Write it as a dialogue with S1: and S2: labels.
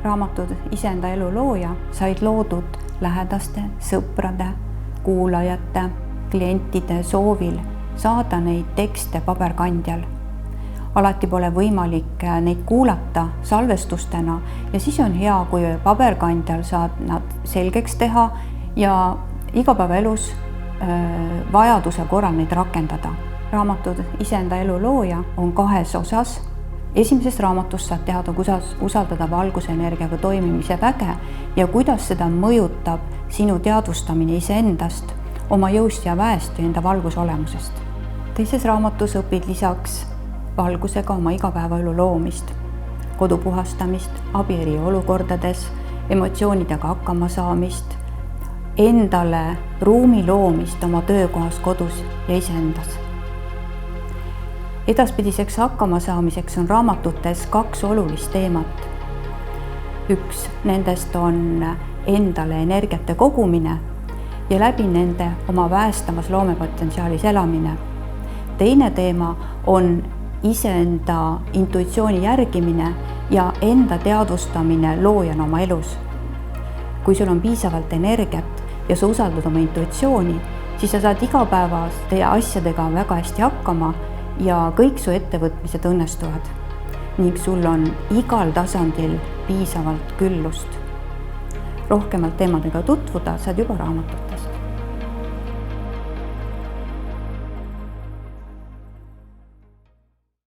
S1: raamatud Iseenda elu looja said loodud lähedaste, sõprade, kuulajate, klientide soovil saada neid tekste paberkandjal. Alati pole võimalik neid kuulata salvestustena ja siis on hea, kui paberkandjal saad nad selgeks teha ja igapäevaelus vajaduse korral neid rakendada. Raamatud Iseenda elu looja on 2 osas. Esimeses raamatus saad teada, kuidas usaldada valgusenergiaga toimimise väge ja kuidas seda mõjutab sinu teadvustamine iseendast, oma jõust ja väest ja enda valgusolemusest. Teises raamatus õpid lisaks valgusega oma igapäevaelu loomist, kodu puhastamist, abieri olukordades, emotsioonidega hakkama saamist, endale ruumi loomist oma töökohas, kodus ja iseendas. Edaspidiseks hakkama saamiseks on raamatutes 2 olulist teemat. Üks nendest on endale energiate kogumine ja läbi nende oma väestamas loomepotentsiaalis elamine. Teine teema on iseenda intuitsiooni järgimine ja enda teadvustamine loojana oma elus. Kui sul on piisavalt energiat ja sa usaldad oma intuitsiooni, siis sa saad igapäevaste asjadega väga hästi hakkama ja kõik su ettevõtmised õnnestuvad ning sul on igal tasandil piisavalt küllust. Rohkemalt teemadega tutvuda saad juba raamatut.